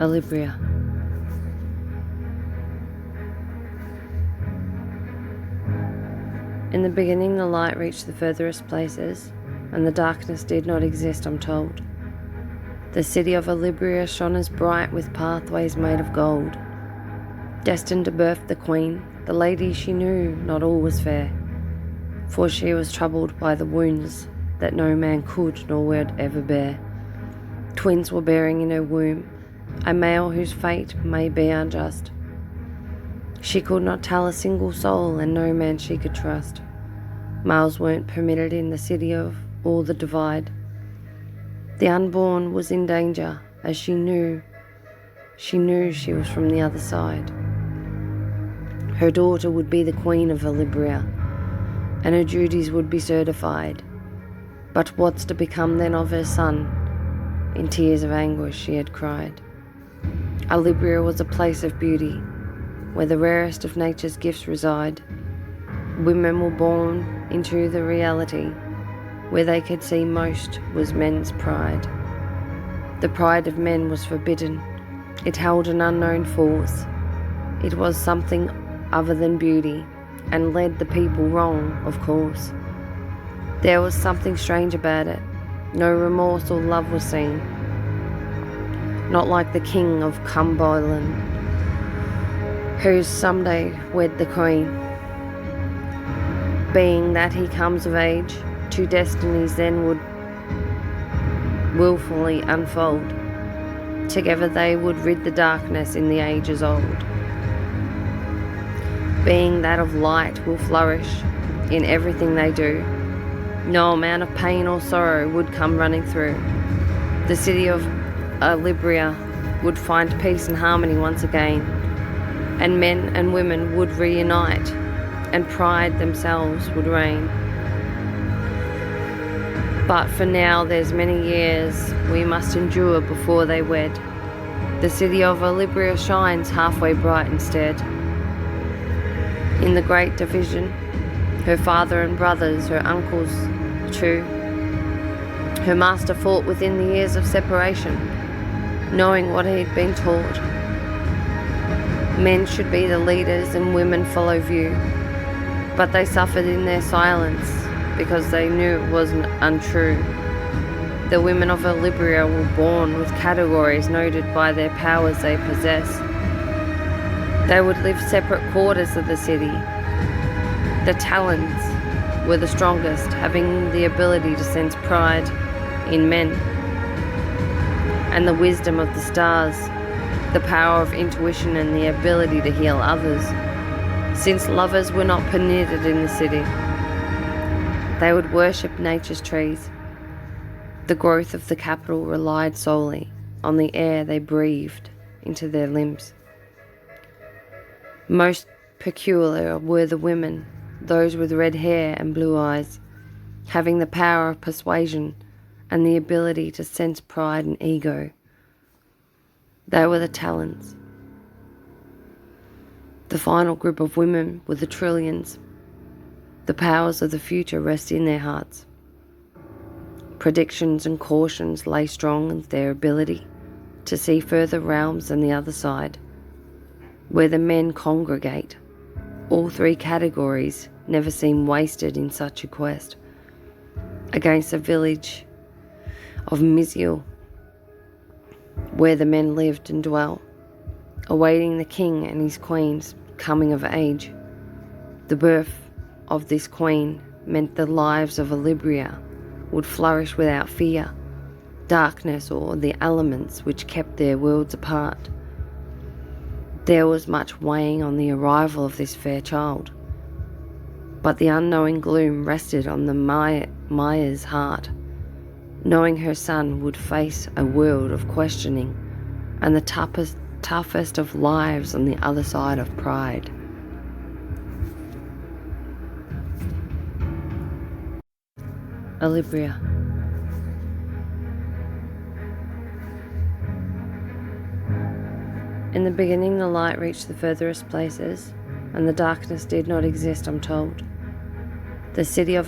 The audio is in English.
Alibria. In the beginning the light reached the furthest places, and the darkness did not exist, I'm told. The city of Alibria shone as bright with pathways made of gold. Destined to birth the queen, the lady she knew not all was fair, for she was troubled by the wounds that no man could nor would ever bear. Twins were bearing in her womb, a male whose fate may be unjust. She could not tell a single soul, and no man she could trust. Males weren't permitted in the city of all the divide. The unborn was in danger, as she knew she was from the other side. Her daughter would be the queen of Alibria, and her duties would be certified. But what's to become then of her son? In tears of anguish she had cried. Alibria was a place of beauty, where the rarest of nature's gifts reside. Women were born into the reality, where they could see most was men's pride. The pride of men was forbidden. It held an unknown force. It was something other than beauty, and led the people wrong, of course. There was something strange about it. No remorse or love was seen. Not like the king of Cumberland, who's someday wed the queen. Being that he comes of age, two destinies then would willfully unfold. Together they would rid the darkness in the ages old. Being that of light will flourish in everything they do. No amount of pain or sorrow would come running through. The city of Alibria would find peace and harmony once again, and men and women would reunite, and pride themselves would reign. But for now there's many years we must endure before they wed. The city of Alibria shines halfway bright instead. In the great division, her father and brothers, her uncles too, her master fought within the years of separation, knowing what he'd been taught. Men should be the leaders and women follow view, but they suffered in their silence because they knew it wasn't untrue. The women of Alibria were born with categories noted by their powers they possess. They would live separate quarters of the city. The talents were the strongest, having the ability to sense pride in men, and the wisdom of the stars, the power of intuition and the ability to heal others. Since lovers were not permitted in the city, they would worship nature's trees. The growth of the capital relied solely on the air they breathed into their limbs. Most peculiar were the women, those with red hair and blue eyes, having the power of persuasion and the ability to sense pride and ego. They were the talents. The final group of women were the trillions. The powers of the future rest in their hearts. Predictions and cautions lay strong in their ability to see further realms than the other side, where the men congregate. All three categories never seem wasted in such a quest. Against the village of Miziel, where the men lived and dwell, awaiting the king and his queen's coming of age. The birth of this queen meant the lives of Alibria would flourish without fear, darkness, or the elements which kept their worlds apart. There was much weighing on the arrival of this fair child, but the unknowing gloom rested on the Maya's heart, knowing her son would face a world of questioning and the toughest of lives on the other side of pride. Alibria. In the beginning the light reached the furthest places, and the darkness did not exist, I'm told. The city of